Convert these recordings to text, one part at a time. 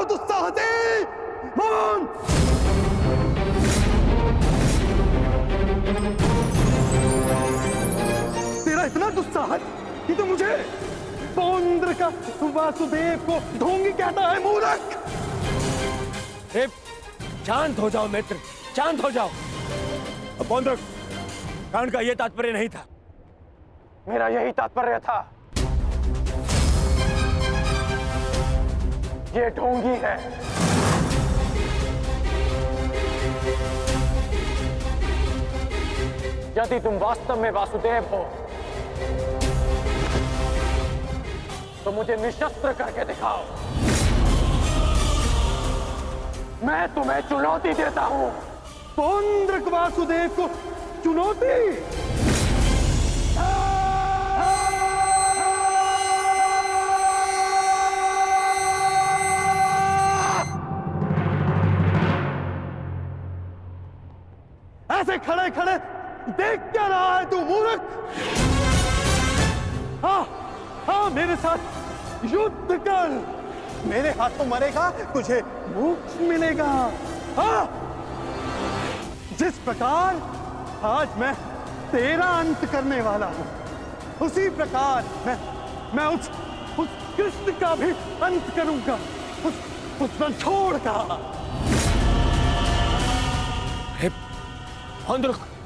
दुस्साहसी! मौन! तेरा इतना दुस्साहस कि तू मुझे पौंद्र का वासुदेव को ढोंगी कहता है, मूर्ख! शांत हो जाओ मित्र, शांत हो जाओ। पौंद्र, कांड का यह तात्पर्य नहीं था। मेरा यही तात्पर्य था। ये ढोंगी है। यदि तुम वास्तव में वासुदेव हो तो मुझे निशस्त्र करके दिखाओ। मैं तुम्हें चुनौती देता हूं। पौंद्रक वासुदेव को चुनौती? ऐसे खड़े खड़े देख क्या रहा है तू, मूर्ख? हाँ, मेरे साथ युद्ध कर। मेरे हाथों मरेगा, तुझे मोक्ष मिलेगा। हाँ, जिस प्रकार आज मैं तेरा अंत करने वाला हूं, उसी प्रकार मैं उस कृष्ण का भी अंत करूंगा, उस रणछोड़ का।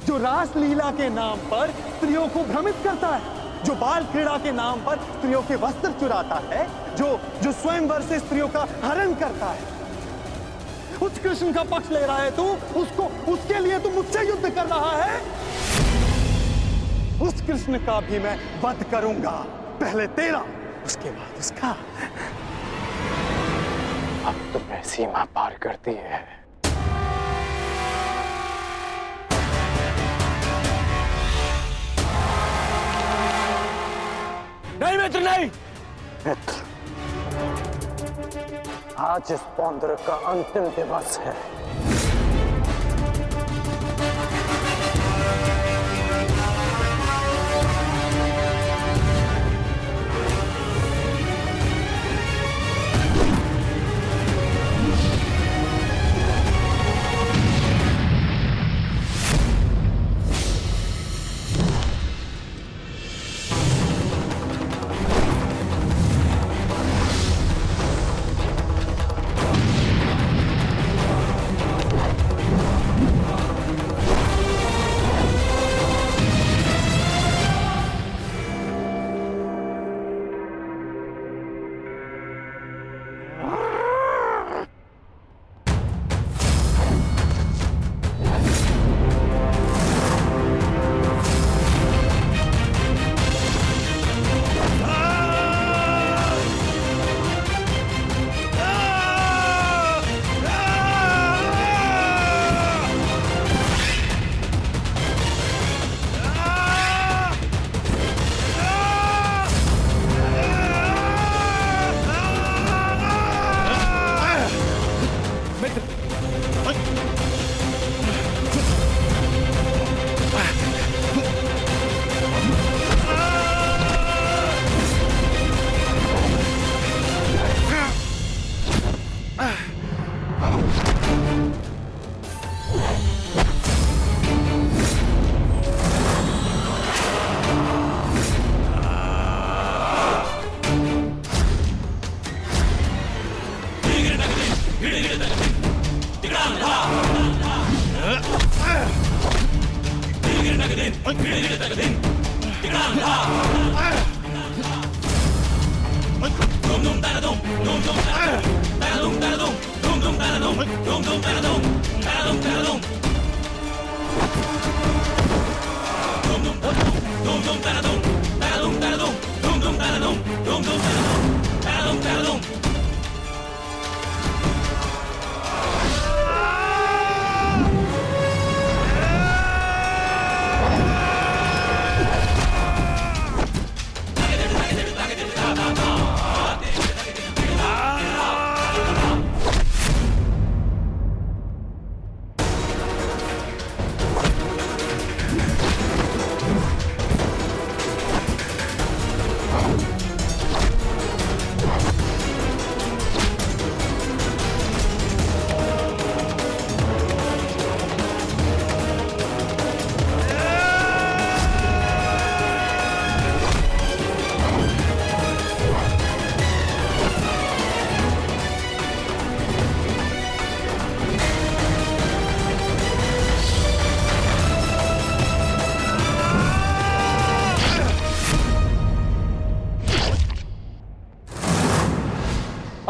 जो रासलीला के नाम पर स्त्रियों को भ्रमित करता है, जो बाल क्रीड़ा के नाम पर स्त्रियों के वस्त्र चुराता है, जो स्वयंवर से स्त्रियों का हरण करता है, उस कृष्ण का पक्ष ले रहा है तू। उसके लिए तू मुझसे युद्ध कर रहा है। उस कृष्ण का भी मैं वध करूंगा, पहले तेरा, उसके बाद उसका। अब तुम्हें सीमा पार करती है। नहीं मित्र, नहीं मित्र, आज इस पौंद्र का अंतिम दिवस है।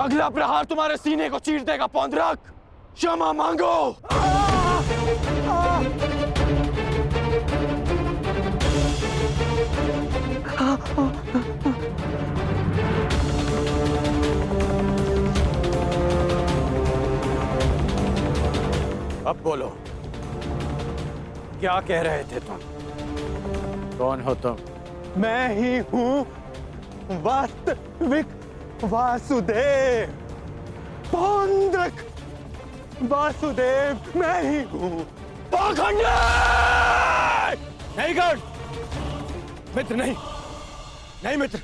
अगला प्रहार तुम्हारे सीने को चीर देगा पौंद्रक। क्षमा मांगो। अब बोलो, क्या कह रहे थे तुम? कौन हो तुम? मैं ही हूं वास्तविक वासुदेव। पौंद्रक वासुदेव मैं ही हूं। पाखंडी! नहीं गण मित्र, नहीं नहीं मित्र।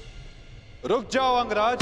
रुक जाओ अंगराज।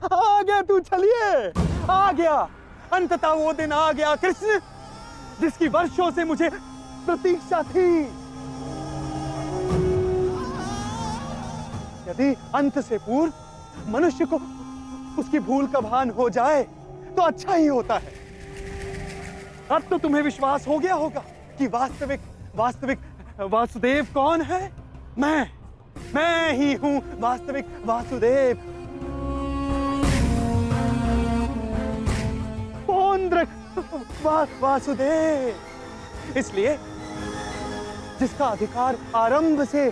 आ गया तू, चलिए आ गया। अंततः वो दिन आ गया कृष्ण, जिसकी वर्षों से मुझे प्रतीक्षा थी। यदि अंत से पूर्व मनुष्य को उसकी भूल का भान हो जाए तो अच्छा ही होता है। अब तो तुम्हें विश्वास हो गया होगा कि वास्तविक वासुदेव कौन है। मैं ही हूं वास्तविक वासुदेव। पौंद्रक वासुदेव, इसलिए जिसका अधिकार आरंभ से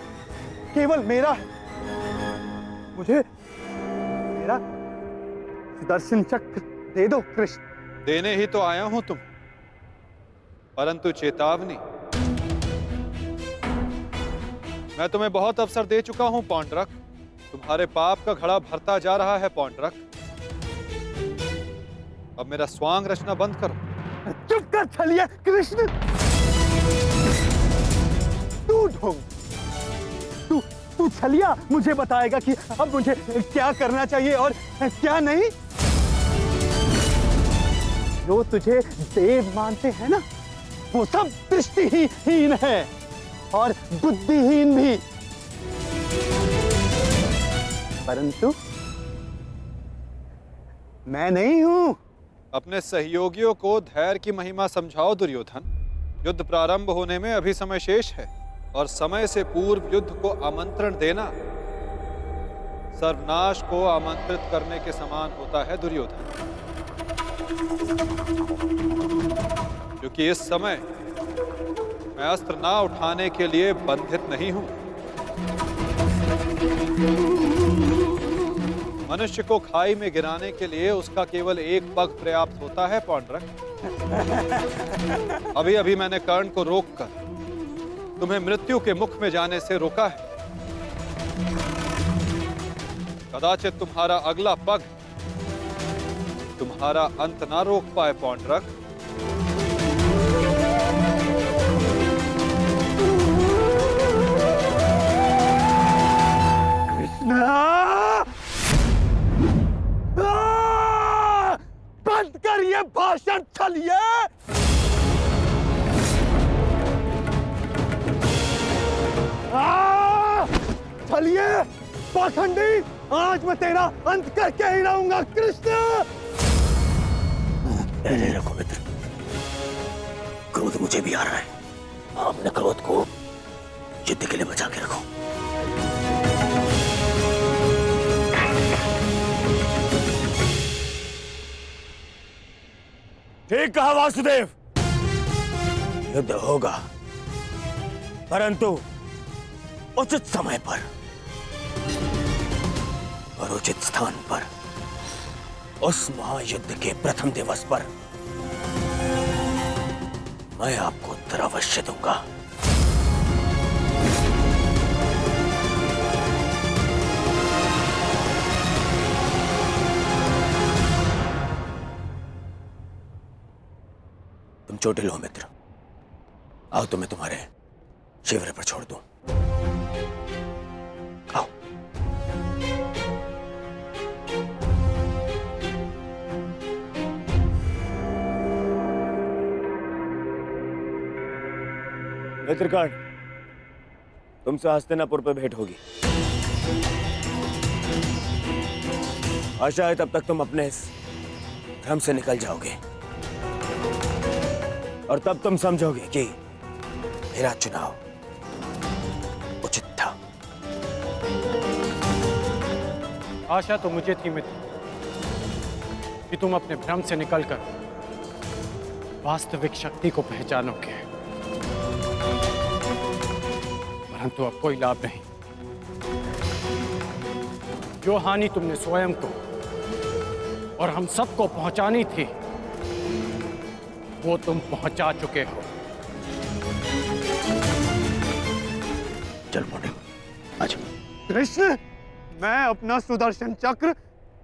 केवल मेरा है। मुझे मेरा सुदर्शन चक्र दे दो कृष्ण। देने ही तो आया हूं तुम, परंतु चेतावनी, मैं तुम्हें बहुत अवसर दे चुका हूं पौंड्रक। तुम्हारे पाप का घड़ा भरता जा रहा है पौंड्रक। अब मेरा स्वांग रचना बंद करो। चुप कर छलिया कृष्ण। तू छलिया मुझे बताएगा कि अब मुझे क्या करना चाहिए और क्या नहीं। जो तुझे देव मानते हैं ना, वो सब दृष्टिहीन है और बुद्धिहीन भी। परंतु मैं नहीं हूं। अपने सहयोगियों को धैर्य की महिमा समझाओ दुर्योधन। युद्ध प्रारंभ होने में अभी समय शेष है और समय से पूर्व युद्ध को आमंत्रण देना सर्वनाश को आमंत्रित करने के समान होता है दुर्योधन। क्योंकि इस समय मैं अस्त्र ना उठाने के लिए बंधित नहीं हूं। मनुष्य को खाई में गिराने के लिए उसका केवल एक पग पर्याप्त होता है पौंड्रक। अभी अभी मैंने कर्ण को रोककर तुम्हें मृत्यु के मुख में जाने से रोका है। कदाचित तुम्हारा अगला पग तुम्हारा अंत ना रोक पाए पौंड्रक। बंद कर ये भाषण छलिए। छलिए पाखंडी, आज मैं तेरा अंत करके ही रहूंगा कृष्ण। पहले रखो मित्र, क्रोध मुझे भी आ रहा है। अपने क्रोध को युद्ध के लिए बचा के रखो। ठीक कहा वासुदेव, युद्ध होगा, परंतु उचित समय पर और उचित स्थान पर, उस महायुद्ध के प्रथम दिवस पर मैं आपको उत्तर अवश्य दूंगा। तुम चोटिल हो मित्र, आओ तो मैं तुम्हारे शिविर पर छोड़ दूं। आओ। मित्रकांड, तुमसे हस्तिनापुर पे भेंट होगी। आशा है तब तक तुम अपने इस भ्रम से निकल जाओगे और तब तुम समझोगे कि मेरा चुनाव उचित था। आशा तो मुझे थी मित्र कि तुम अपने भ्रम से निकलकर वास्तविक शक्ति को पहचानोगे, परंतु अब कोई लाभ नहीं। जो हानि तुमने स्वयं को और हम सबको पहुंचानी थी, वो तुम पहुंचा चुके हो। चल मोटे, आज कृष्ण, मैं अपना सुदर्शन चक्र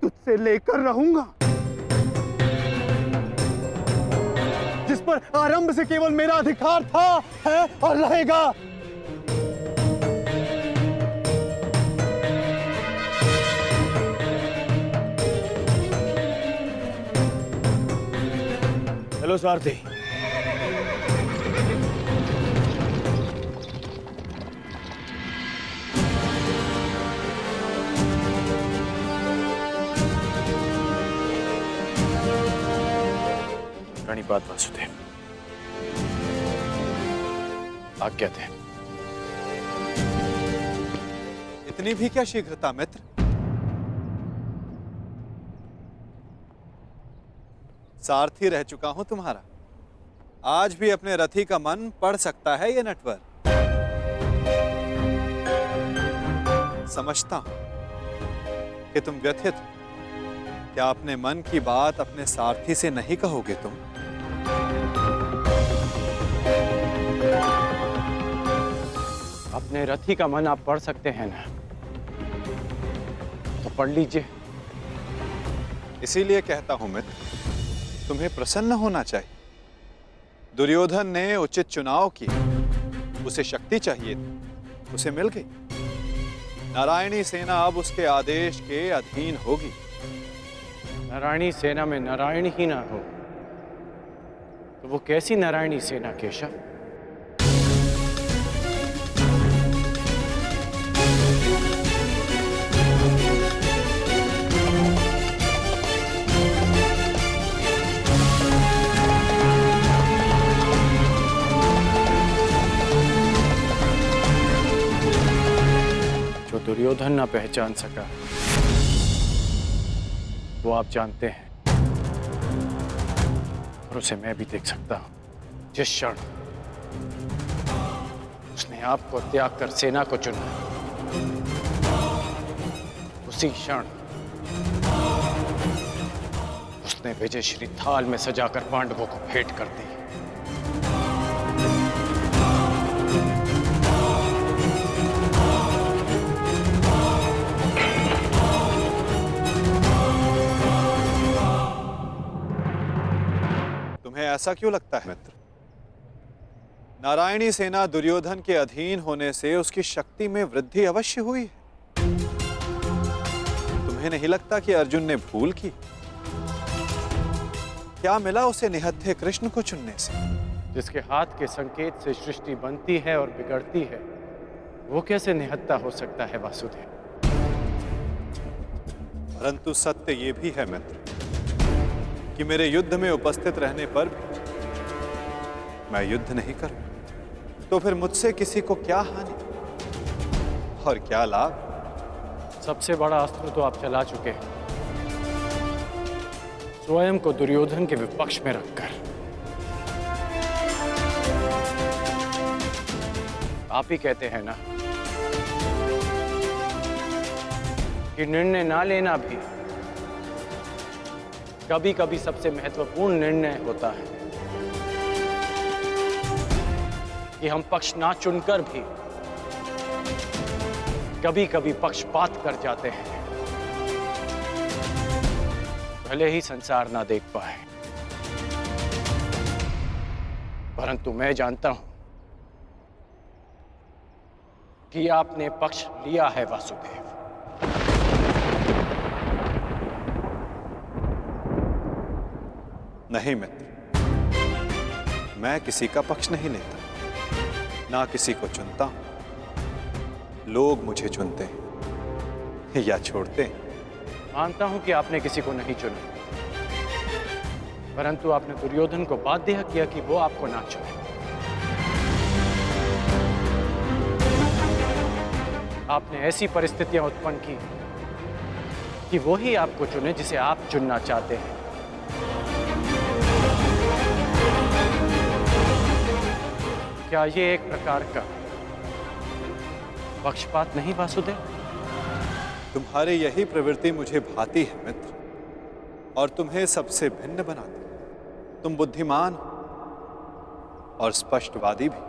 तुझसे लेकर रहूंगा, जिस पर आरंभ से केवल मेरा अधिकार था, है और रहेगा। चलो सारथी। प्रणिपात वासुदेव, आज्ञा दे। इतनी भी क्या शीघ्रता मित्र? सारथी रह चुका हूं तुम्हारा। आज भी अपने रथी का मन पढ़ सकता है ये नटवर। समझता हूं कि तुम व्यथित हो। क्या अपने मन की बात अपने सारथी से नहीं कहोगे तुम? अपने रथी का मन आप पढ़ सकते हैं ना, तो पढ़ लीजिए। इसीलिए कहता हूं मित्र, तुम्हें प्रसन्न होना चाहिए। दुर्योधन ने उचित चुनाव किया, उसे शक्ति चाहिए थी, उसे मिल गई। नारायणी सेना अब उसके आदेश के अधीन होगी। नारायणी सेना में नारायण ही ना हो तो वो कैसी नारायणी सेना केशव? जो दुर्योधन ना पहचान सका, वो आप जानते हैं, और उसे मैं भी देख सकता हूं। जिस क्षण उसने आपको त्याग कर सेना को चुना, उसी क्षण उसने विजयश्री थाल में सजाकर पांडवों को भेंट कर दी। ऐसा क्यों लगता है मित्र? नारायणी सेना दुर्योधन के अधीन होने से उसकी शक्ति में वृद्धि अवश्य हुई है। तुम्हें नहीं लगता कि अर्जुन ने भूल की? क्या मिला उसे निहत्थे कृष्ण को चुनने से? जिसके हाथ के संकेत से सृष्टि बनती है और बिगड़ती है, वो कैसे निहत्था हो सकता है वासुदेव? परंतु सत्य ये भी है मित्र कि मेरे युद्ध में उपस्थित रहने पर भी मैं युद्ध नहीं करूं, तो फिर मुझसे किसी को क्या हानि और क्या लाभ? सबसे बड़ा अस्त्र तो आप चला चुके हैं, स्वयं को दुर्योधन के विपक्ष में रखकर। आप ही कहते हैं ना कि निर्णय ना लेना भी कभी कभी सबसे महत्वपूर्ण निर्णय होता है, कि हम पक्ष ना चुनकर भी कभी कभी पक्षपात कर जाते हैं, भले ही संसार ना देख पाए। परंतु मैं जानता हूं कि आपने पक्ष लिया है वासुदेव। नहीं मित्र, मैं किसी का पक्ष नहीं लेता। ना किसी को चुनता हूं, लोग मुझे चुनते हैं या छोड़ते हैं। मानता हूं कि आपने किसी को नहीं चुना, परंतु आपने दुर्योधन को बाध्य किया कि वो आपको ना चुने। आपने ऐसी परिस्थितियां उत्पन्न की कि वो ही आपको चुने जिसे आप चुनना चाहते हैं। क्या ये एक प्रकार का पक्षपात नहीं वासुदेव? तुम्हारी यही प्रवृत्ति मुझे भाती है मित्र, और तुम्हें सबसे भिन्न बनाती। तुम बुद्धिमान और स्पष्टवादी भी।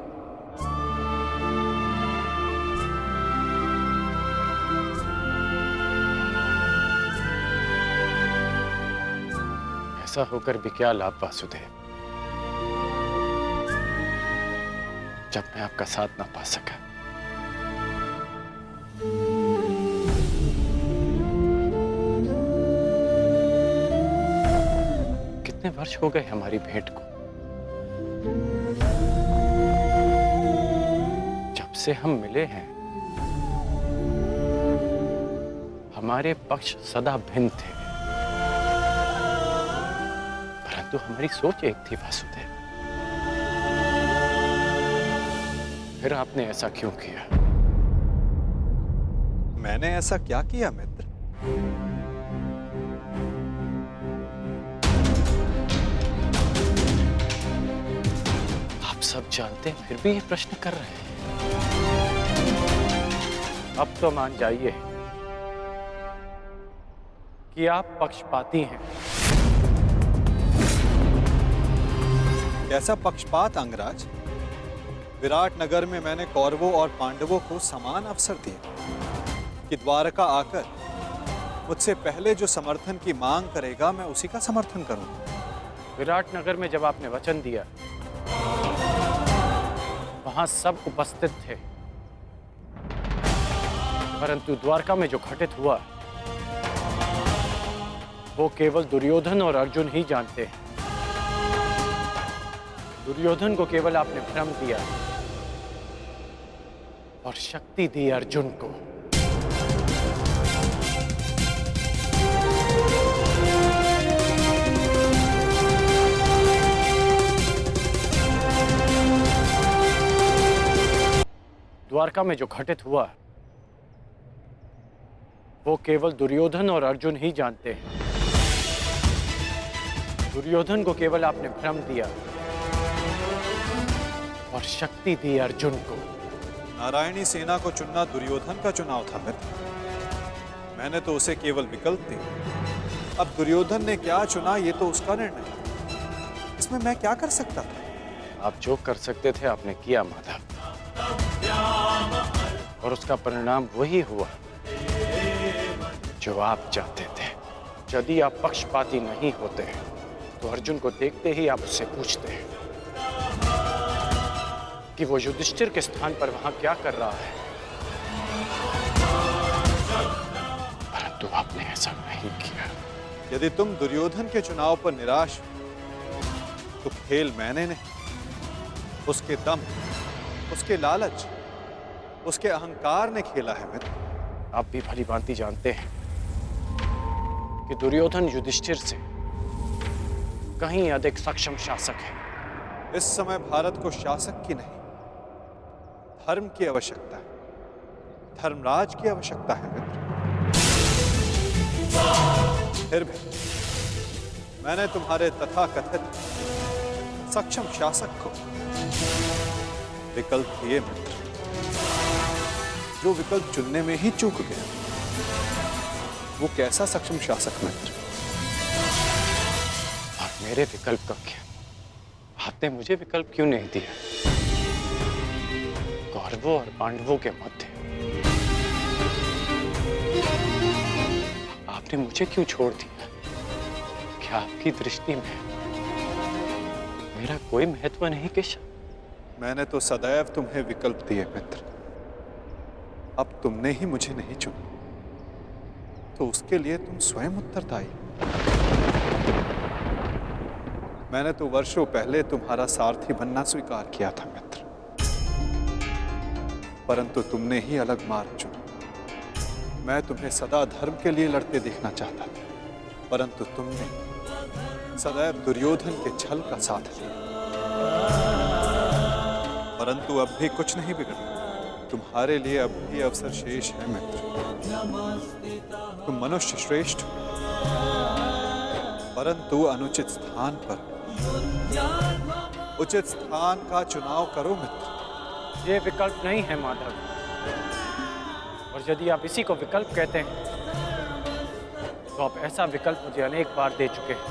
ऐसा होकर भी क्या लाभ वासुदेव, जब मैं आपका साथ ना पा सका। कितने वर्ष हो गए हमारी भेंट को? जब से हम मिले हैं हमारे पक्ष सदा भिन्न थे, परंतु हमारी सोच एक थी वासुदेव। फिर आपने ऐसा क्यों किया? मैंने ऐसा क्या किया मित्र? आप सब जानते हैं फिर भी ये प्रश्न कर रहे हैं। अब तो मान जाइए कि आप पक्षपाती हैं। कैसा पक्षपात अंगराज? विराट नगर में मैंने कौरवों और पांडवों को समान अवसर दिए कि द्वारका आकर मुझसे पहले जो समर्थन की मांग करेगा मैं उसी का समर्थन करूंगा। विराट नगर में जब आपने वचन दिया वहां सब उपस्थित थे, परंतु द्वारका में जो घटित हुआ वो केवल दुर्योधन और अर्जुन ही जानते हैं। दुर्योधन को केवल आपने भ्रम दिया और शक्ति दी अर्जुन को। द्वारका में जो घटित हुआ वो केवल दुर्योधन और अर्जुन ही जानते हैं। दुर्योधन को केवल आपने भ्रम दिया और शक्ति दी अर्जुन को। नारायणी सेना को चुनना दुर्योधन का चुनाव था मित्र। मैंने तो उसे केवल विकल्प दिए। अब दुर्योधन ने क्या चुना ये तो उसका निर्णय है। इसमें मैं क्या कर सकता था? आप जो कर सकते थे आपने किया माधव, और उसका परिणाम वही हुआ जो आप चाहते थे। यदि आप पक्षपाती नहीं होते तो अर्जुन को देखते ही आप उससे पूछते कि वो युधिष्ठिर के स्थान पर वहां क्या कर रहा है, परंतु आपने ऐसा नहीं किया। यदि तुम दुर्योधन के चुनाव पर निराश हो तो खेल मैंने नहीं, उसके दम, उसके लालच, उसके अहंकार ने खेला है मित्र। आप भी भली भांति जानते हैं कि दुर्योधन युधिष्ठिर से कहीं अधिक सक्षम शासक है। इस समय भारत को शासक की नहीं, धर्म की आवश्यकता है, धर्मराज की आवश्यकता है मित्र। फिर भी मैंने तुम्हारे तथाकथित सक्षम शासक को विकल्प दिए मित्र, जो विकल्प चुनने में ही चूक गया। वो कैसा सक्षम शासक मित्र? और मेरे विकल्प का क्या? आपने मुझे विकल्प क्यों नहीं दिया? कौरवों और पांडवों के मध्य आपने मुझे क्यों छोड़ दिया? क्या आपकी दृष्टि में मेरा कोई महत्व नहीं केशव? मैंने तो सदैव तुम्हें विकल्प दिए मित्र। अब तुमने ही मुझे नहीं चुना, तो उसके लिए तुम स्वयं उत्तरदायी। मैंने तो वर्षों पहले तुम्हारा सारथी बनना स्वीकार किया था मित्र। परंतु तुमने ही अलग मार्ग चुना। मैं तुम्हें सदा धर्म के लिए लड़ते देखना चाहता था, परंतु तुमने सदैव दुर्योधन के छल का साथ लिया। परंतु अब भी कुछ नहीं बिगड़ा। तुम्हारे लिए अब भी अवसर शेष है मित्र। तुम मनुष्य श्रेष्ठ हो, परंतु अनुचित स्थान पर। उचित स्थान का चुनाव करो मित्र। ये विकल्प नहीं है माधव, और यदि आप इसी को विकल्प कहते हैं तो आप ऐसा विकल्प मुझे अनेक बार दे चुके हैं,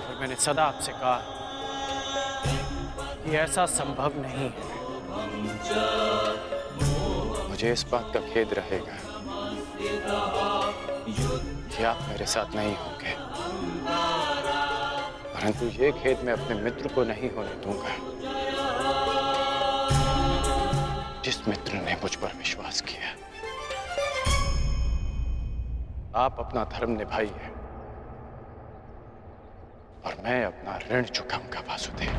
और मैंने सदा आपसे कहा कि ऐसा संभव नहीं है। मुझे इस बात का खेद रहेगा कि आप मेरे साथ नहीं होंगे, परंतु ये खेद मैं अपने मित्र को नहीं होने दूंगा, जिस मित्र ने मुझ पर विश्वास किया। आप अपना धर्म निभाइए और मैं अपना ऋण चुकाऊंगा वासुदेव।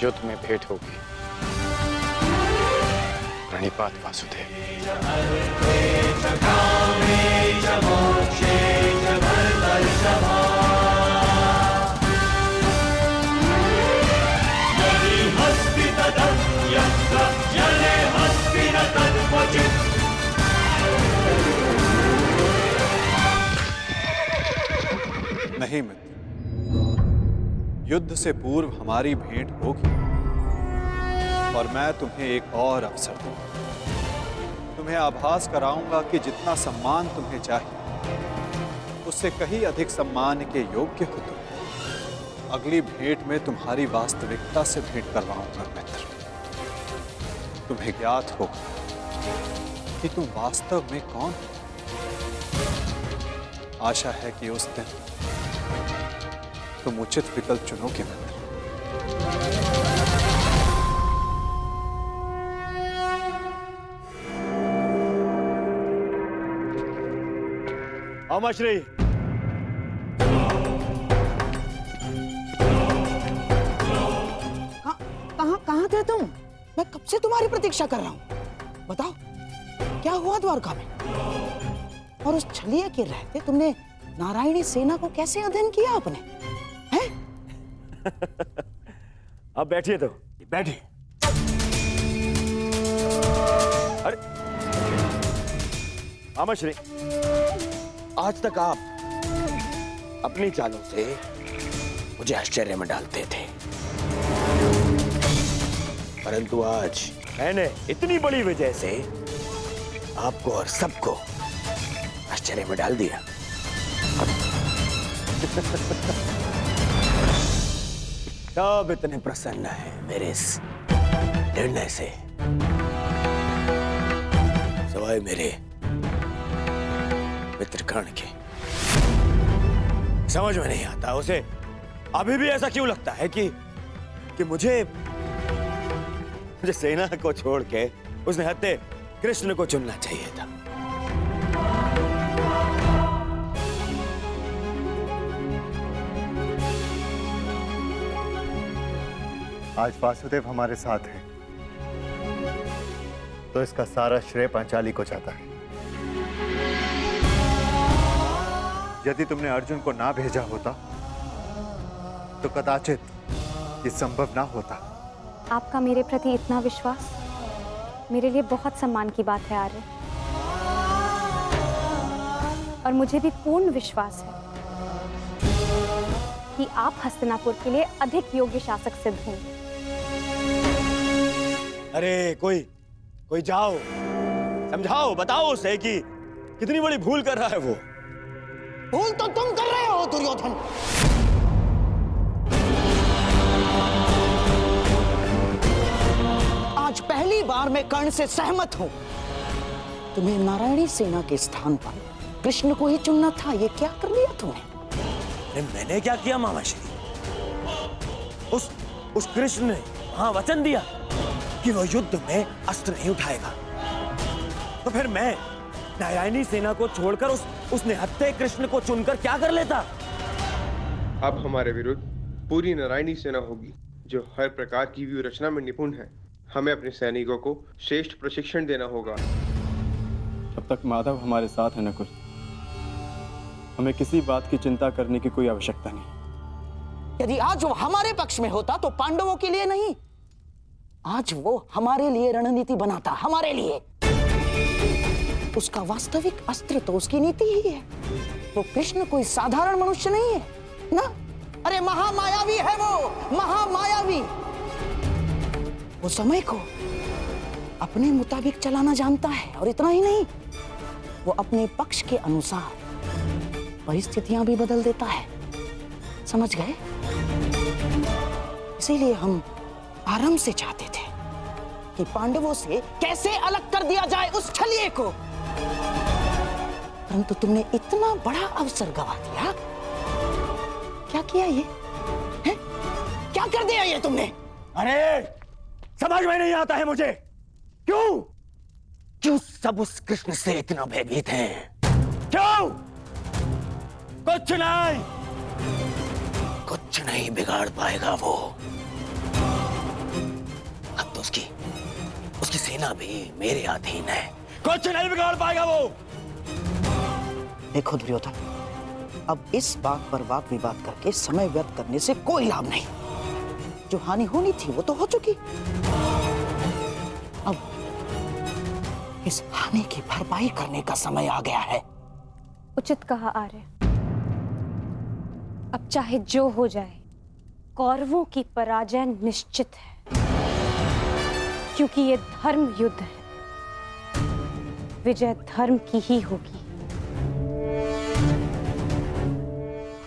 युद्ध में भेंट होगी। प्रणिपात वासुदेव। नहीं मित्र, युद्ध से पूर्व हमारी भेंट होगी, और मैं तुम्हें एक और अवसर दूंगा। तुम्हें आभास कराऊंगा कि जितना सम्मान तुम्हें चाहिए उससे कहीं अधिक सम्मान के योग्य हो तुम। अगली भेंट में तुम्हारी वास्तविकता से भेंट करवाऊंगा मित्र। तुम्हें ज्ञात होगा कि तुम वास्तव में कौन हो। आशा है कि उस दिन तुम उचित विकल्प चुनोगे मित्र। अमाश्री, कहाँ थे तुम? मैं कब से तुम्हारी प्रतीक्षा कर रहा हूँ। बताओ क्या हुआ द्वारका में? और उस छलिया के रहते तुमने नारायणी सेना को कैसे अध्ययन किया आपने? हैं? अब बैठिए तो बैठिए। अरे अमाश्री, आज तक आप अपनी चालों से मुझे आश्चर्य में डालते थे, परंतु आज मैंने इतनी बड़ी वजह से आपको और सबको आश्चर्य में डाल दिया। सब इतने प्रसन्न हैं मेरे इस निर्णय से, सवाए मेरे मित्र कर्ण के। समझ में नहीं आता उसे अभी भी ऐसा क्यों लगता है कि मुझे सेना को छोड़ के उसने हत्ते कृष्ण को चुनना चाहिए था। आज वासुदेव हमारे साथ है तो इसका सारा श्रेय पांचाली को जाता है। यदि तुमने अर्जुन को ना भेजा होता तो कदाचित ये संभव ना होता। आपका मेरे प्रति इतना विश्वास मेरे लिए बहुत सम्मान की बात है आर्य, और मुझे भी पूर्ण विश्वास है कि आप हस्तिनापुर के लिए अधिक योग्य शासक सिद्ध होंगे। अरे कोई जाओ, समझाओ, बताओ उसे कि कितनी बड़ी भूल कर रहा है वो। भूल तो तुम कर रहे हो दुर्योधन। आज पहली बार मैं कर्ण से सहमत हूं। तुम्हें नारायणी सेना के स्थान पर कृष्ण को ही चुनना था। ये क्या कर लिया तुमने? अरे मैंने क्या किया मामाश्री? उस कृष्ण ने वहां वचन दिया कि वो युद्ध में अस्त्र नहीं उठाएगा, तो फिर मैं नारायणी सेना को छोड़कर उस निहत्थे कृष्ण को चुनकर क्या कर लेता? अब हमारे विरुद्ध पूरी नारायणी सेना होगी, जो हर प्रकार की व्यू रचना में निपुण है। हमें अपने सैनिकों को श्रेष्ठ प्रशिक्षण देना होगा। जब तक माधव हमारे साथ है नकुल, हमें किसी बात की चिंता करने की कोई आवश्यकता नहीं। यदि आज वो हमारे पक्ष में होता तो पांडवों के लिए नहीं, आज वो हमारे लिए रणनीति बनाता, हमारे लिए। उसका वास्तविक अस्त्र तो उसकी नीति ही है। वो कृष्ण कोई साधारण मनुष्य नहीं है ना। अरे महामायावी है वो, महामायावी। वो समय को अपने मुताबिक चलाना जानता है, और इतना ही नहीं, वो अपने पक्ष के अनुसार परिस्थितियां भी बदल देता है। समझ गए? इसीलिए हम आरंभ से चाहते थे कि पांडवों से कैसे अलग कर दिया जाए उस छलिए को, परंतु तुमने इतना बड़ा अवसर गवा दिया। क्या किया ये है? क्या कर दिया ये तुमने? अरे समझ में नहीं आता है मुझे, क्यों सब उस कृष्ण से इतना भयभीत हैं? क्यों? कुछ नहीं बिगाड़ पाएगा वो। अब तो उसकी सेना भी मेरे अधीन है। कुछ नहीं बिगाड़ पाएगा वो। देखो दुर्योधन, अब इस बात पर वाद विवाद करके समय व्यर्थ करने से कोई लाभ नहीं। जो हानि होनी थी वो तो हो चुकी। अब इस हानि की भरपाई करने का समय आ गया है। उचित कहा आर्य। अब चाहे जो हो जाए, कौरवों की पराजय निश्चित है, क्योंकि ये धर्म युद्ध है। विजय धर्म की ही होगी,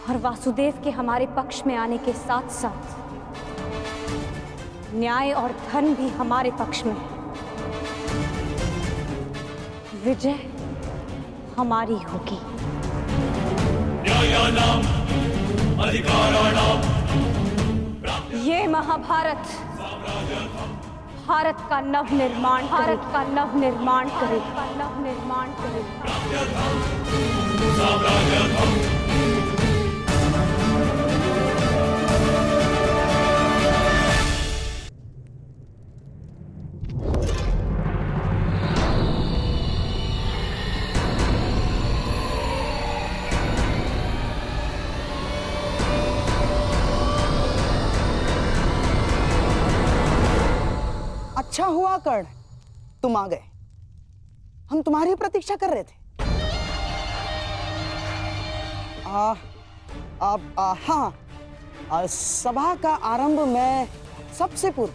और वासुदेव के हमारे पक्ष में आने के साथ साथ न्याय और धर्म भी हमारे पक्ष में है। विजय हमारी होगी। ये महाभारत भारत का नवनिर्माण करेगा। अच्छा हुआ कर्ण, तुम आ गए। हम तुम्हारी प्रतीक्षा कर रहे थे। सभा का आरंभ मैं सबसे पूर्व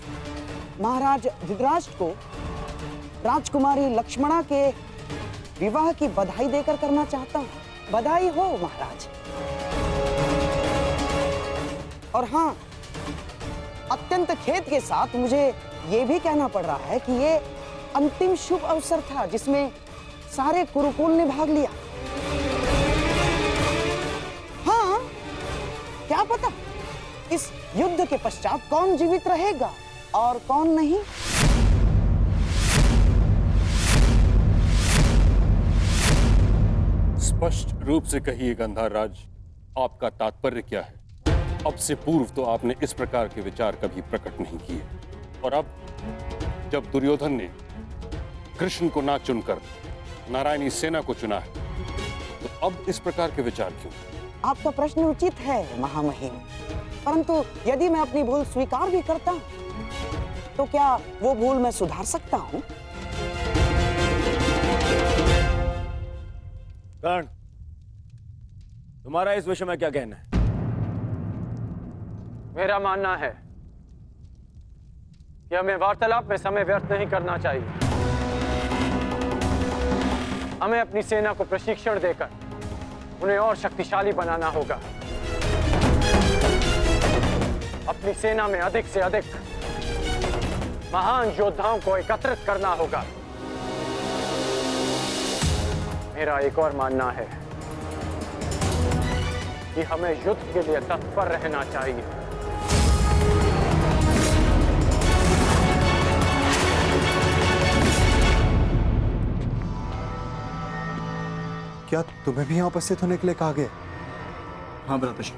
महाराज धृतराष्ट्र को राजकुमारी लक्ष्मणा के विवाह की बधाई देकर करना चाहता हूँ। बधाई हो महाराज। और हाँ, अत्यंत खेद के साथ मुझे ये भी कहना पड़ रहा है कि ये अंतिम शुभ अवसर था जिसमें सारे कुरुकुल ने भाग लिया। हाँ, क्या पता इस युद्ध के पश्चात कौन जीवित रहेगा और कौन नहीं। स्पष्ट रूप से कहिए गंधार राज, आपका तात्पर्य क्या है? अब से पूर्व तो आपने इस प्रकार के विचार कभी प्रकट नहीं किए, और अब जब दुर्योधन ने कृष्ण को ना चुनकर नारायणी सेना को चुना है, तो अब इस प्रकार के विचार क्यों? आपका प्रश्न उचित है महामहिम, परंतु यदि मैं अपनी भूल स्वीकार भी करता हूं, तो क्या वो भूल मैं सुधार सकता हूं? कर्ण, तुम्हारा इस विषय में क्या कहना है? मेरा मानना है कि हमें वार्तालाप में समय व्यर्थ नहीं करना चाहिए। हमें अपनी सेना को प्रशिक्षण देकर उन्हें और शक्तिशाली बनाना होगा। अपनी सेना में अधिक से अधिक महान योद्धाओं को एकत्रित करना होगा। मेरा एक और मानना है कि हमें युद्ध के लिए तत्पर रहना चाहिए। क्या तुम्हें भी यहाँ उपस्थित होने के लिए कहा गया? हाँ भ्राताश्री,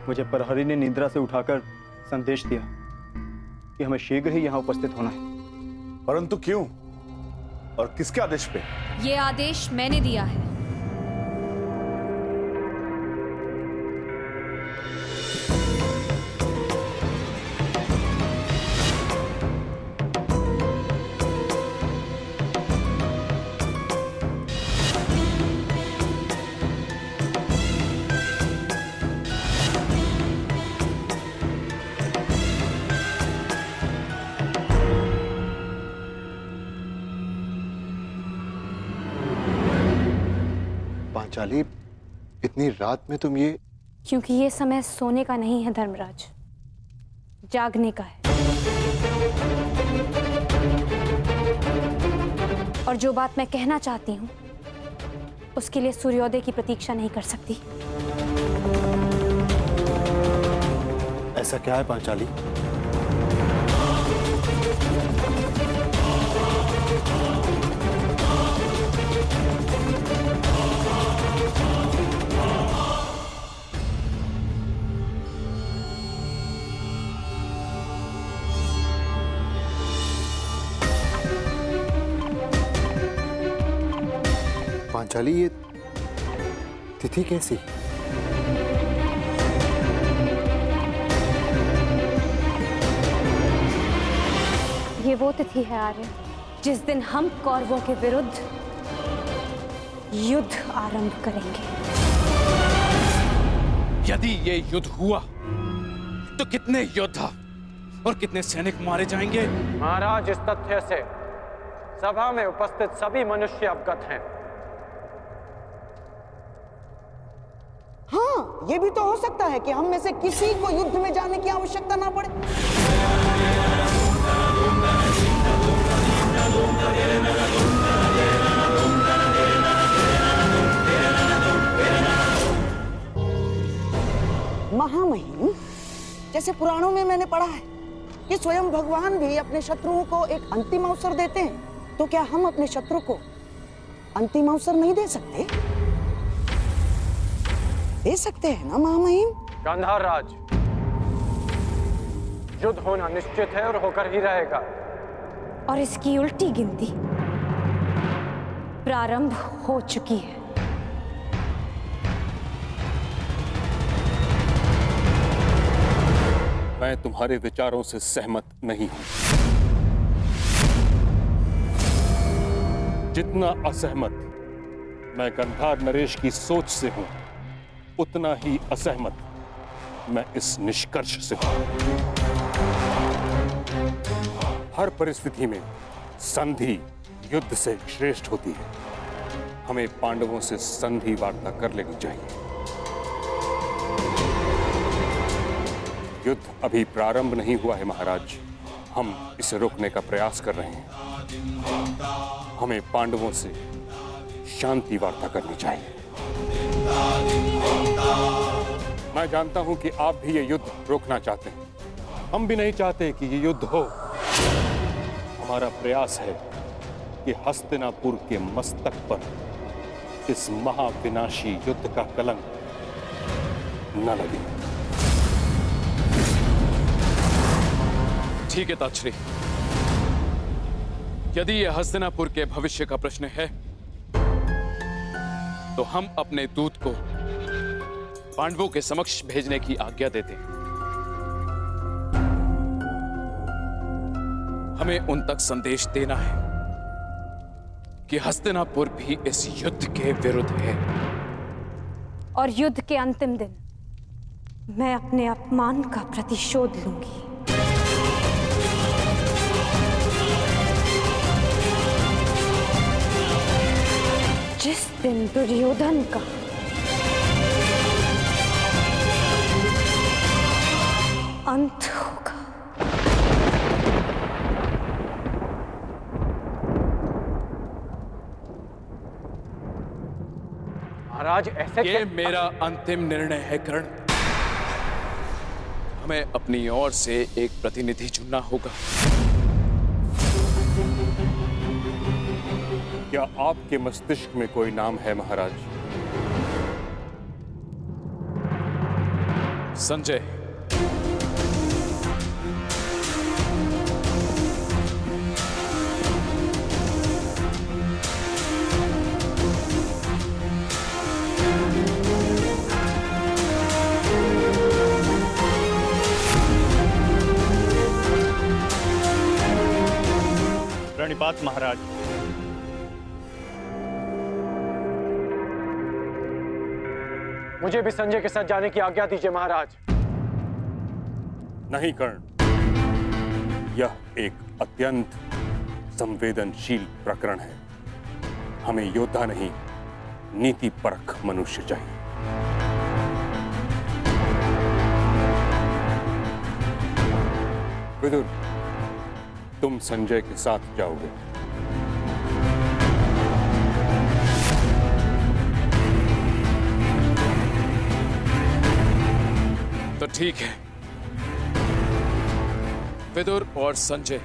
मुझे प्रहरी ने निद्रा से उठाकर संदेश दिया कि हमें शीघ्र ही यहाँ उपस्थित होना है। परंतु क्यों और किसके आदेश पे? ये आदेश मैंने दिया है। पांचाली, इतनी रात में तुम ये? क्योंकि ये समय सोने का नहीं है धर्मराज, जागने का है। और जो बात मैं कहना चाहती हूँ उसके लिए सूर्योदय की प्रतीक्षा नहीं कर सकती। ऐसा क्या है पांचाली? पांचाली, ये तिथि कैसी? ये वो तिथि है आर्य जिस दिन हम कौरवों के विरुद्ध युद्ध आरंभ करेंगे। यदि ये युद्ध हुआ तो कितने योद्धा और कितने सैनिक मारे जाएंगे? महाराज, इस तथ्य से सभा में उपस्थित सभी मनुष्य अवगत हैं। हाँ, ये भी तो हो सकता है कि हम में से किसी को युद्ध में जाने की आवश्यकता ना पड़े। महामहिम, जैसे पुराणों में मैंने पढ़ा है कि स्वयं भगवान भी अपने शत्रुओं को एक अंतिम अवसर देते हैं, तो क्या हम अपने शत्रु को अंतिम अवसर नहीं दे सकते? दे सकते हैं ना महामहिम? गांधार राज, युद्ध होना निश्चित है और होकर ही रहेगा। और इसकी उल्टी गिनती प्रारंभ हो चुकी है। मैं तुम्हारे विचारों से सहमत नहीं हूं। जितना असहमत मैं गंधार नरेश की सोच से हूं, उतना ही असहमत मैं इस निष्कर्ष से हूं। हर परिस्थिति में संधि युद्ध से श्रेष्ठ होती है। हमें पांडवों से संधि वार्ता कर लेनी चाहिए। युद्ध अभी प्रारंभ नहीं हुआ है महाराज, हम इसे रोकने का प्रयास कर रहे हैं। हमें पांडवों से शांति वार्ता करनी चाहिए। मैं जानता हूं कि आप भी ये युद्ध रोकना चाहते हैं, हम भी नहीं चाहते कि ये युद्ध हो। हमारा प्रयास है कि हस्तिनापुर के मस्तक पर इस महाविनाशी युद्ध का कलंक न लगे। ठीक है ताक्षरी, यदि यह हस्तिनापुर के भविष्य का प्रश्न है तो हम अपने दूत को पांडवों के समक्ष भेजने की आज्ञा देते हैं। हमें उन तक संदेश देना है कि हस्तिनापुर भी इस युद्ध के विरुद्ध है। और युद्ध के अंतिम दिन मैं अपने अपमान का प्रतिशोध लूंगी। जिस दिन दुर्योधन का अंत होगा। महाराज, ऐसे ये मेरा अंतिम निर्णय है कर्ण। हमें अपनी ओर से एक प्रतिनिधि चुनना होगा। क्या आपके मस्तिष्क में कोई नाम है महाराज? संजय, प्रणिपात महाराज। मुझे भी संजय के साथ जाने की आज्ञा दीजिए महाराज। नहीं कर्ण, यह एक अत्यंत संवेदनशील प्रकरण है। हमें योद्धा नहीं, नीति परख मनुष्य चाहिए। विदुर, तुम संजय के साथ जाओगे। तो ठीक है, विदुर और संजय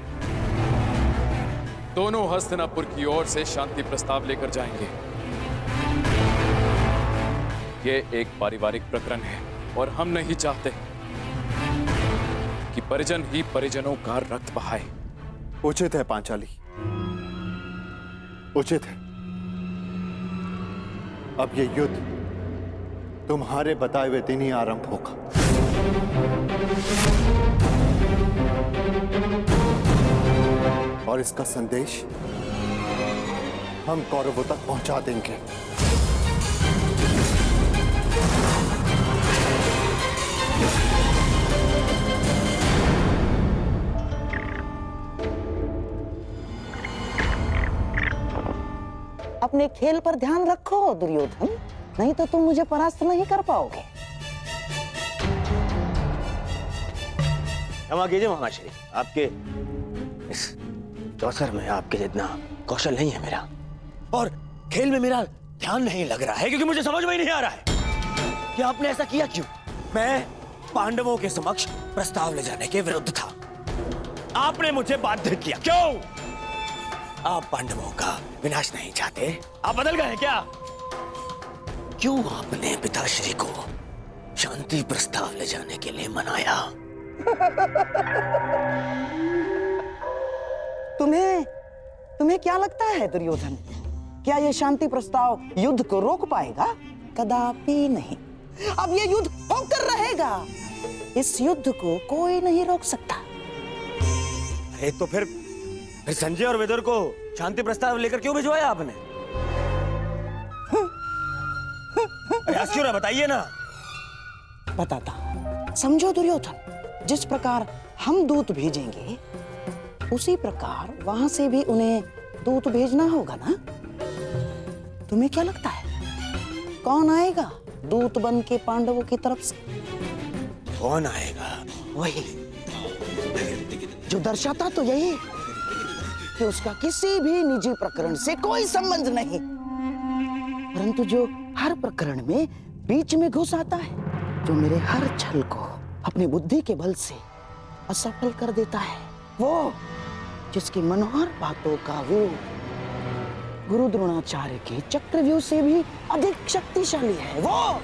दोनों हस्तिनापुर की ओर से शांति प्रस्ताव लेकर जाएंगे। ये एक पारिवारिक प्रकरण है और हम नहीं चाहते कि परिजन ही परिजनों का रक्त बहाए। उचित है पांचाली, उचित है। अब ये युद्ध तुम्हारे बताए हुए दिन ही आरंभ होगा। और इसका संदेश हम कौरवों तक पहुंचा देंगे। अपने खेल पर ध्यान रखो दुर्योधन, नहीं तो तुम मुझे परास्त नहीं कर पाओगे। क्षमा कीजिए महाश्री, आपके इस अवसर में आपके जितना कौशल नहीं है मेरा, और खेल में मेरा ध्यान नहीं लग रहा है, क्योंकि मुझे समझ में ही नहीं आ रहा है कि आपने ऐसा किया क्यों। मैं पांडवों के समक्ष प्रस्ताव ले जाने के विरुद्ध था, आपने मुझे बाध्य किया। क्यों? आप पांडवों का विनाश नहीं चाहते? आप बदल गए क्या? क्यों आपने पिताश्री को शांति प्रस्ताव ले जाने के लिए मनाया? तुम्हें क्या लगता है दुर्योधन, क्या यह शांति प्रस्ताव युद्ध को रोक पाएगा? कदापि नहीं। अब यह युद्ध होकर रहेगा। इस युद्ध को कोई नहीं रोक सकता। अरे तो फिर संजय और विदुर को शांति प्रस्ताव लेकर क्यों भिजवाया आपने? प्रयास क्यों ना बताइए ना। बताता हूं। समझो दुर्योधन, जिस प्रकार हम दूत भेजेंगे उसी प्रकार वहां से भी उन्हें दूत भेजना होगा ना। तुम्हें क्या लगता है कौन आएगा दूत बन के पांडवों की तरफ से? कौन आएगा? वही जो दर्शाता तो यही कि उसका किसी भी निजी प्रकरण से कोई संबंध नहीं, परंतु जो हर प्रकरण में बीच में घुस आता है, जो मेरे हर छल को अपनी बुद्धि के बल से असफल कर देता है, वो जिसकी मनोहर बातों का व्यू गुरु द्रोणाचार्य के चक्रव्यूह से भी अधिक शक्तिशाली है, वो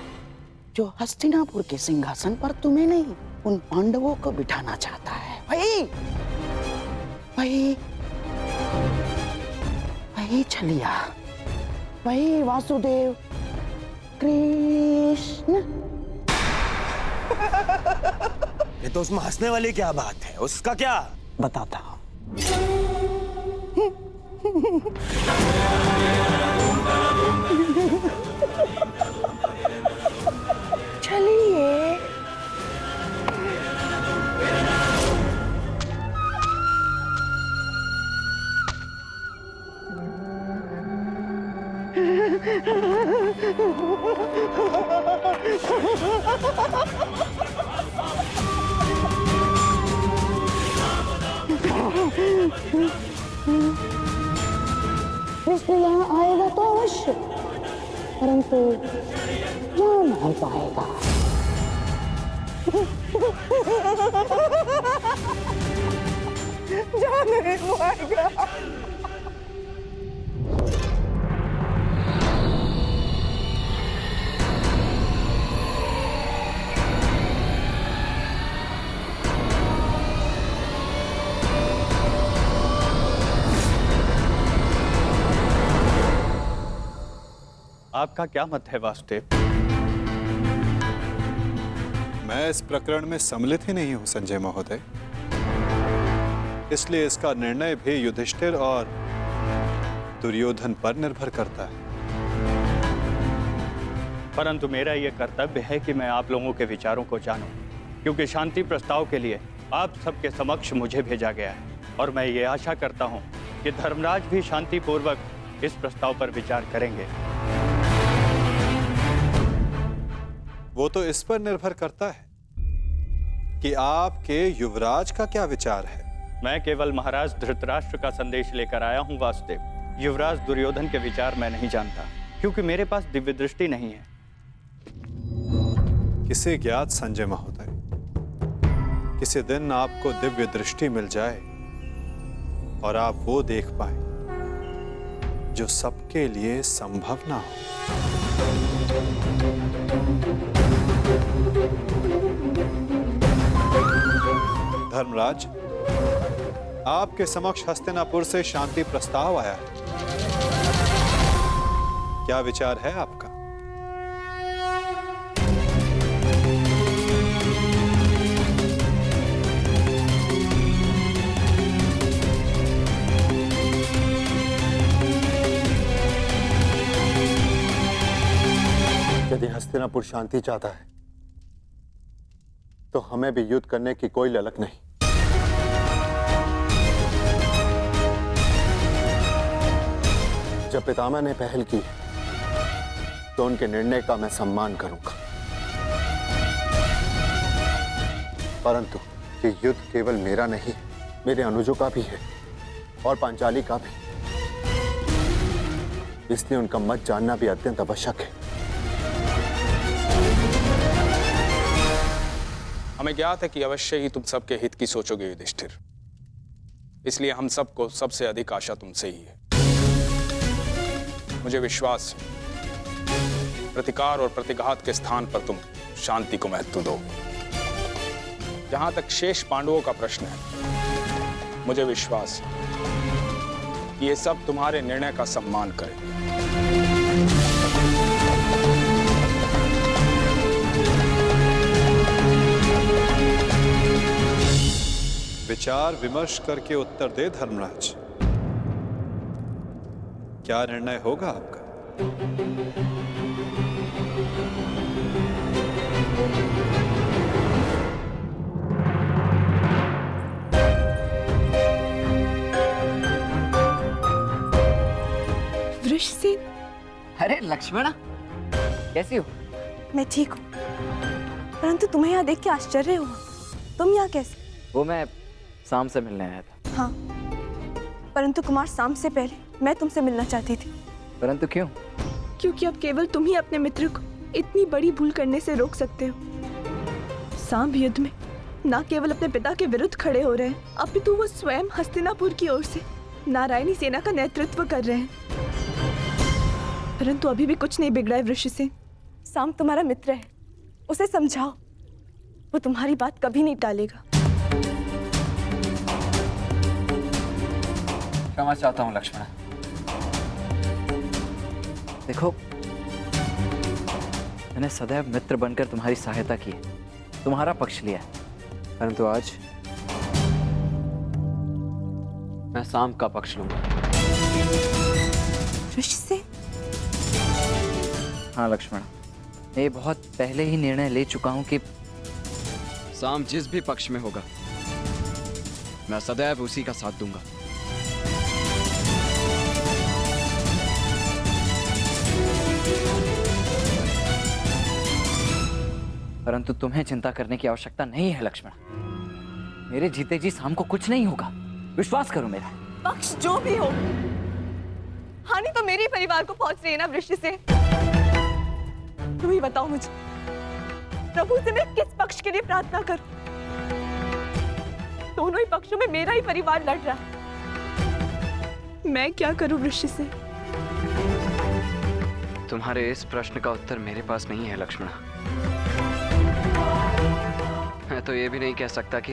जो हस्तिनापुर के सिंहासन पर तुम्हें नहीं उन पांडवों को बिठाना चाहता है। वही छलिया, वही वासुदेव कृष्ण। ये तो उसमें हंसने वाली क्या बात है? उसका क्या? बताता हूं। चलिए। कृष्ण यहाँ आएगा तो अवश्य, परंतु जा नहीं पाएगा। जा नहीं पाएगा। आपका क्या मत है वासुदेव? मैं इस प्रकरण में सम्मिलित ही नहीं हूं संजय महोदय, इसलिए इसका निर्णय भी युधिष्ठिर और दुर्योधन पर निर्भर करता है। परंतु मेरा यह कर्तव्य है कि मैं आप लोगों के विचारों को जानूं, क्योंकि शांति प्रस्ताव के लिए आप सबके समक्ष मुझे भेजा गया है और मैं ये आशा करता हूं कि धर्मराज भी शांतिपूर्वक इस प्रस्ताव पर विचार करेंगे। वो तो इस पर निर्भर करता है कि आपके युवराज का क्या विचार है। मैं केवल महाराज धृतराष्ट्र का संदेश लेकर आया हूं वासुदेव। युवराज दुर्योधन के विचार मैं नहीं जानता, क्योंकि मेरे पास दिव्य दृष्टि नहीं है। किसे ज्ञात संजय महोदय, किसी दिन आपको दिव्य दृष्टि मिल जाए और आप वो देख पाए जो सबके लिए संभव ना हो। धर्मराज, आपके समक्ष हस्तिनापुर से शांति प्रस्ताव आया है। क्या विचार है आपका? यदि हस्तिनापुर शांति चाहता है तो हमें भी युद्ध करने की कोई ललक नहीं। जब पितामह ने पहल की तो उनके निर्णय का मैं सम्मान करूंगा, परंतु ये युद्ध केवल मेरा नहीं, मेरे अनुजों का भी है और पांचाली का भी, इसलिए उनका मत जानना भी अत्यंत आवश्यक है। हमें ज्ञात है कि अवश्य ही तुम सबके हित की सोचोगे युधिष्ठिर, इसलिए हम सबको सबसे अधिक आशा तुमसे ही है। मुझे विश्वास है प्रतिकार और प्रतिघात के स्थान पर तुम शांति को महत्व दो। जहां तक शेष पांडवों का प्रश्न है, मुझे विश्वास है कि ये सब तुम्हारे निर्णय का सम्मान करें। विचार विमर्श करके उत्तर दे धर्मराज, क्या निर्णय होगा आपका? वृषसेन। अरे लक्ष्मणा, कैसी हो? मैं ठीक हूँ, परंतु तुम्हें यहाँ देख के आश्चर्य हुआ। तुम यहाँ कैसे? वो मैं शाम से मिलने आया था। हाँ, परंतु कुमार शाम से पहले मैं तुमसे मिलना चाहती थी। परंतु क्यों? क्योंकि अब केवल तुम ही अपने मित्र को इतनी बड़ी भूल करने से रोक सकते हो। सांब युद्ध में न केवल अपने पिता के विरुद्ध खड़े हो रहे हैं, अपितु वो स्वयं हस्तिनापुर की ओर से नारायणी सेना का नेतृत्व कर रहे हैं। परंतु अभी भी कुछ नहीं बिगड़ा है वृषसेन। सांब तुम्हारा मित्र है, उसे समझाओ, वो तुम्हारी बात कभी नहीं टालेगा। क्षमा चाहता हूँ लक्ष्मण। देखो, मैंने सदैव मित्र बनकर तुम्हारी सहायता की है, तुम्हारा पक्ष लिया है, परंतु आज मैं सांब का पक्ष लूंगा। वृषसेन? हाँ लक्ष्मण, मैं ये बहुत पहले ही निर्णय ले चुका हूं कि सांब जिस भी पक्ष में होगा, मैं सदैव उसी का साथ दूंगा। परंतु तुम्हें चिंता करने की आवश्यकता नहीं है लक्ष्मण। मेरे जीते जी सांब को कुछ नहीं होगा, विश्वास करो मेरा। पक्ष जो भी हो, हानि तो मेरे परिवार को पहुंच रही है ना वृषसेन। तुम ही बताओ मुझे, प्रभु से मैं किस पक्ष के लिए प्रार्थना करूं? दोनों ही पक्षों में मेरा ही परिवार लड़ रहा है। मैं क्या करूं वृषसेन? तुम्हारे इस प्रश्न का उत्तर मेरे पास नहीं है लक्ष्मण। मैं तो ये भी नहीं कह सकता कि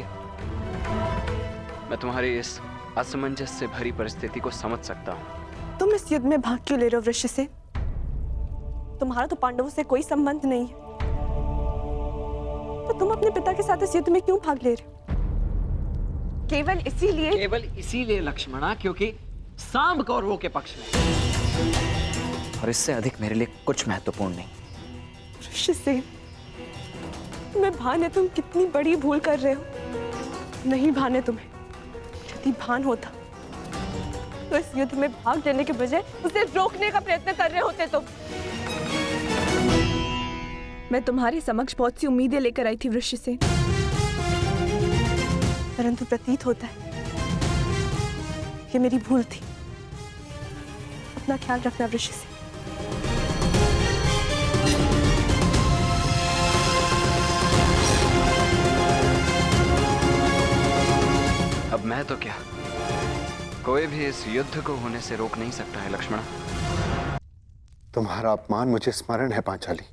मैं तुम्हारी इस असमंजस से भरी परिस्थिति को समझ सकता हूँ। तुम इस युद्ध में भाग क्यों ले रहे हो वृषसेन? तुम्हारा तो पांडवों से कोई संबंध नहीं है, तो तुम अपने पिता के साथ इस युद्ध में क्यों भाग ले रहे हो? केवल इसीलिए लक्ष्मणा, क्योंकि सांब कौरवों के पक्ष में, और इससे अधिक मेरे लिए कुछ महत्वपूर्ण नहीं। ऋषिसेन, तुम्हें भान है तुम कितनी बड़ी भूल कर रहे हो। नहीं भान है तुम्हें, यदि भान होता तो इस युद्ध में भाग लेने के बजाय उसे रोकने का प्रयत्न कर रहे होते तुम। मैं तुम्हारे समक्ष बहुत सी उम्मीदें लेकर आई थी ऋषिसेन, परंतु प्रतीत होता है कि मेरी भूल थी। अपना ख्याल रखना ऋषिसेन। अब मैं तो क्या, कोई भी इस युद्ध को होने से रोक नहीं सकता है लक्ष्मण। तुम्हारा अपमान मुझे स्मरण है पांचाली,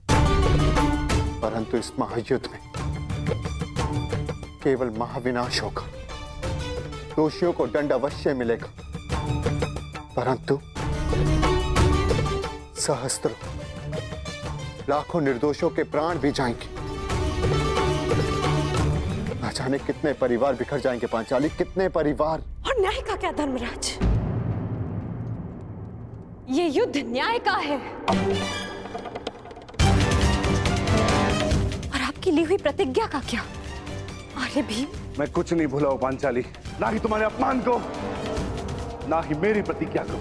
परंतु इस महायुद्ध में केवल महाविनाश होगा। दोषियों को दंड अवश्य मिलेगा, परंतु सहस्त्रों लाखों निर्दोषों के प्राण भी जाएंगे। न जाने कितने परिवार बिखर जाएंगे पांचाली, कितने परिवार। और न्याय का क्या धर्मराज? ये युद्ध न्याय का है, और आपकी ली हुई प्रतिज्ञा का क्या? अरे भीम, मैं कुछ नहीं भूला हूं पांचाली, ना ही तुम्हारे अपमान को, ना ही मेरी प्रतिज्ञा को।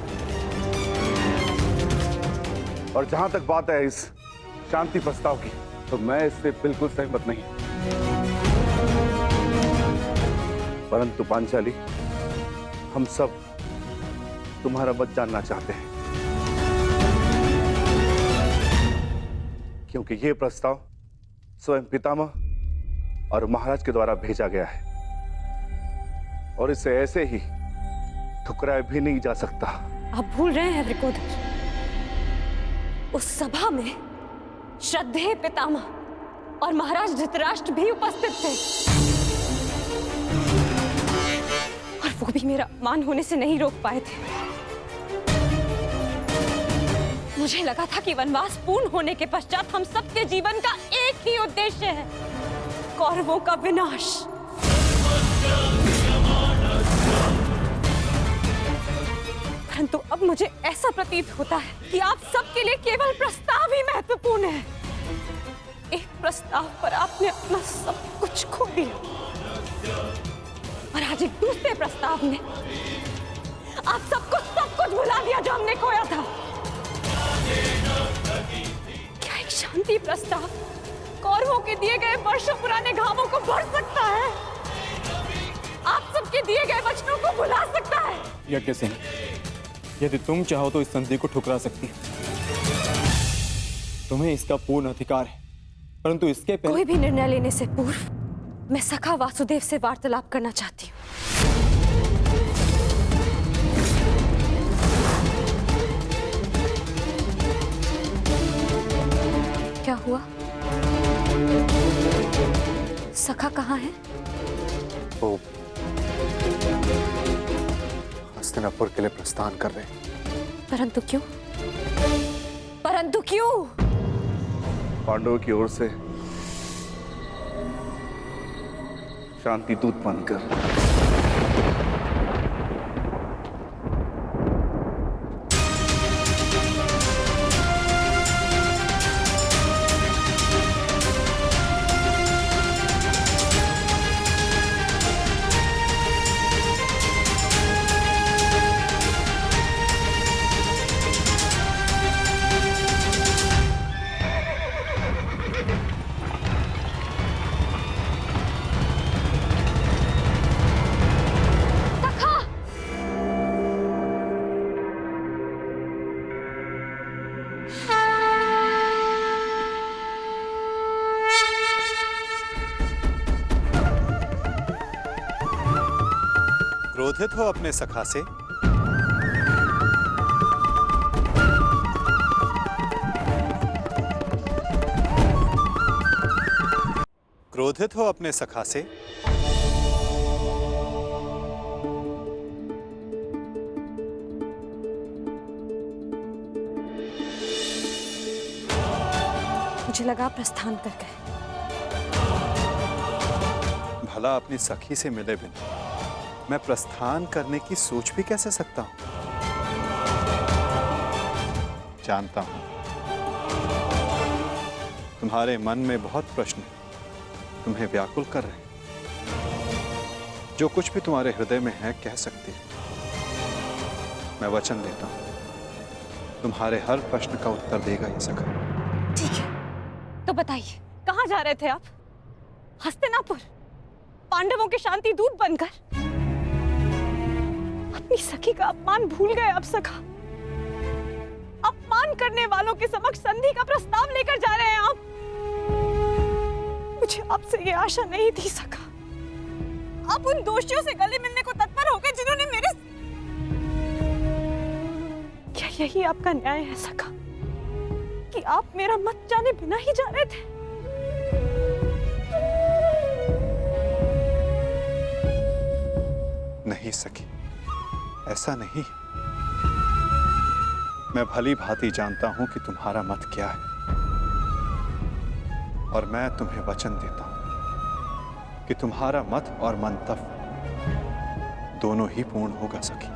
और जहां तक बात है इस शांति प्रस्ताव की, तो मैं इससे बिल्कुल सहमत नहीं। परंतु पांचाली, हम सब तुम्हारा मत जानना चाहते हैं, क्योंकि यह प्रस्ताव स्वयं पितामह और महाराज के द्वारा भेजा गया है, और इसे ऐसे ही ठुकराया भी नहीं जा सकता। आप भूल रहे हैं वृकोदर, उस सभा में श्रद्धेय पितामह और महाराज धृतराष्ट्र भी उपस्थित थे, और वो भी मेरा अपमान होने से नहीं रोक पाए थे। मुझे लगा था कि वनवास पूर्ण होने के पश्चात हम सबके जीवन का एक ही उद्देश्य है, कौरवों का विनाश। परंतु अब मुझे ऐसा प्रतीत होता है कि आप सबके लिए केवल प्रस्ताव ही महत्वपूर्ण है। एक प्रस्ताव पर आपने अपना सब कुछ खो दिया, और आज एक दूसरे प्रस्ताव में आप सब कुछ भुला दिया जो हमने खोया था। क्या एक शांति प्रस्ताव कौरवों के दिए गए वर्षों पुराने घावों को भर सकता है? आप सबके दिए गए वचनों को भुला सकता है? यज्ञसेन, यदि तुम चाहो तो इस संधि को ठुकरा सकती हो। तुम्हें इसका पूर्ण अधिकार है, परंतु इसके पहले कोई भी निर्णय लेने से पूर्व मैं सखा वासुदेव से वार्तालाप करना चाहती हूँ। क्या हुआ? सखा कहाँ है? वो हस्तिनापुर के लिए प्रस्थान कर रहे हैं। परंतु क्यों? परंतु क्यों? पांडवों की ओर से शांति दूत बनकर। क्रोधित हो अपने सखा से? क्रोधित हो अपने सखा से? मुझे लगा प्रस्थान कर गए। भला अपनी सखी से मिले बिना मैं प्रस्थान करने की सोच भी कैसे सकता हूं? जानता हूं तुम्हारे मन में बहुत प्रश्न तुम्हें व्याकुल कर रहे हैं। जो कुछ भी तुम्हारे हृदय में है कह सकती है। मैं वचन देता हूं तुम्हारे हर प्रश्न का उत्तर देगा ये सखा। ठीक है, तो बताइए कहाँ जा रहे थे आप? हस्तिनापुर, पांडवों के शांति दूत बनकर? अपनी सखी का अपमान भूल गए आप सखा? अपमान करने वालों के समक्ष संधि का प्रस्ताव लेकर जा रहे हैं आप? मुझे आपसे ये आशा नहीं थी सखा। आप उन दोषियों से गले मिलने को तत्पर हो गए जिन्होंने मेरे... क्या यही आपका न्याय है सखा कि आप मेरा मत जाने बिना ही जा रहे थे? नहीं सखी, ऐसा नहीं। मैं भली भांति जानता हूं कि तुम्हारा मत क्या है, और मैं तुम्हें वचन देता हूं कि तुम्हारा मत और मंतव्य दोनों ही पूर्ण होगा सखी।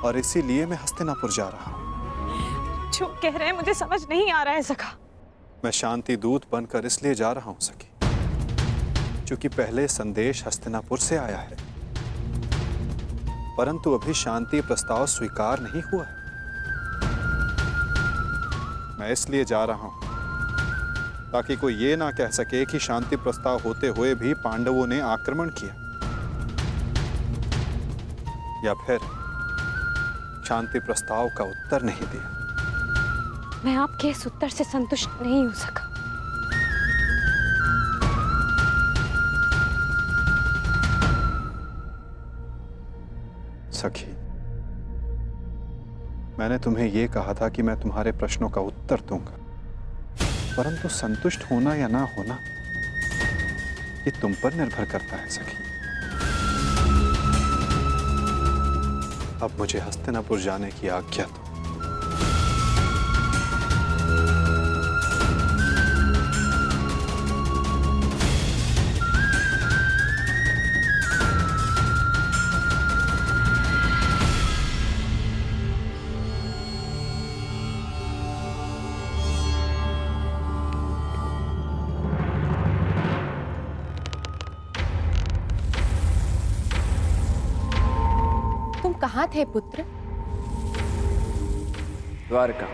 और इसीलिए मैं हस्तिनापुर जा रहा हूं। जो कह रहे हैं मुझे समझ नहीं आ रहा है सखा। मैं शांति दूत बनकर इसलिए जा रहा हूं सखी क्योंकि पहले संदेश हस्तिनापुर से आया है, परंतु अभी शांति प्रस्ताव स्वीकार नहीं हुआ है। मैं इसलिए जा रहा हूं ताकि कोई ये ना कह सके कि शांति प्रस्ताव होते हुए भी पांडवों ने आक्रमण किया, या फिर शांति प्रस्ताव का उत्तर नहीं दिया। मैं आपके इस उत्तर से संतुष्ट नहीं हो सका। सखी, मैंने तुम्हें यह कहा था कि मैं तुम्हारे प्रश्नों का उत्तर दूंगा, परंतु संतुष्ट होना या ना होना ये तुम पर निर्भर करता है सखी। अब मुझे हस्तिनापुर जाने की आज्ञा दो। कहाँ थे पुत्र? द्वारका।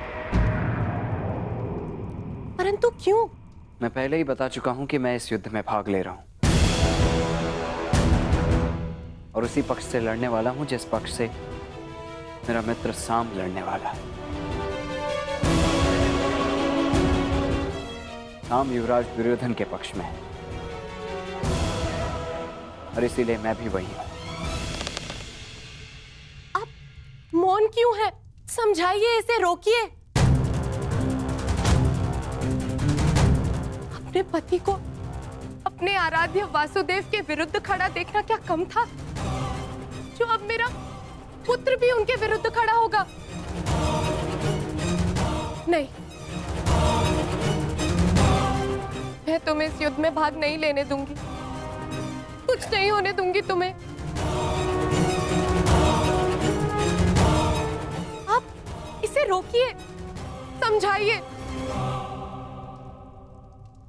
परंतु क्यों? मैं पहले ही बता चुका हूं कि मैं इस युद्ध में भाग ले रहा हूं, और उसी पक्ष से लड़ने वाला हूं जिस पक्ष से मेरा मित्र साम लड़ने वाला है। साम युवराज दुर्योधन के पक्ष में है, और इसीलिए मैं भी वही हूं। मौन क्यों है? समझाइए, इसे रोकिए। अपने पति को अपने आराध्य वासुदेव के विरुद्ध खड़ा देखना क्या कम था, जो अब मेरा पुत्र भी उनके विरुद्ध खड़ा होगा? नहीं, मैं तुम्हें इस युद्ध में भाग नहीं लेने दूंगी। कुछ नहीं होने दूंगी तुम्हें। इसे रोकिए, समझाइए।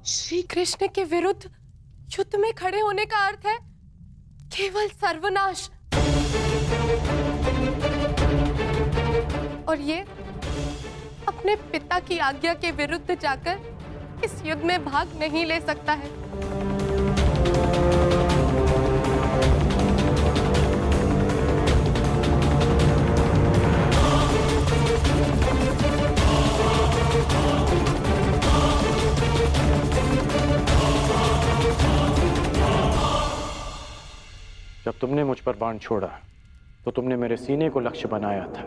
श्री कृष्ण के विरुद्ध युद्ध में खड़े होने का अर्थ है केवल सर्वनाश, और ये अपने पिता की आज्ञा के विरुद्ध जाकर इस युद्ध में भाग नहीं ले सकता है। जब तुमने मुझ पर बाण छोड़ा तो तुमने मेरे सीने को लक्ष्य बनाया था,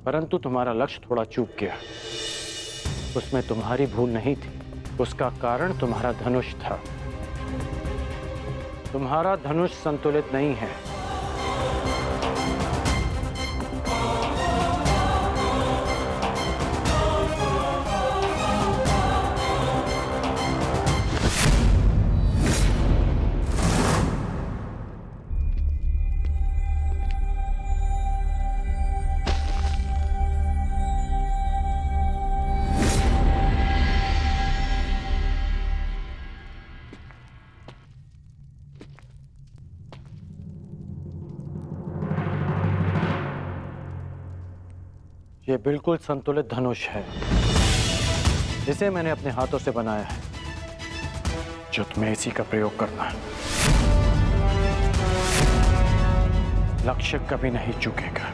परंतु तुम्हारा लक्ष्य थोड़ा चूक गया। उसमें तुम्हारी भूल नहीं थी, उसका कारण तुम्हारा धनुष था। तुम्हारा धनुष संतुलित नहीं है। ये बिल्कुल संतुलित धनुष है, इसे मैंने अपने हाथों से बनाया है। जो तुम्हें इसी का प्रयोग करना है। लक्ष्य कभी नहीं चूकेगा।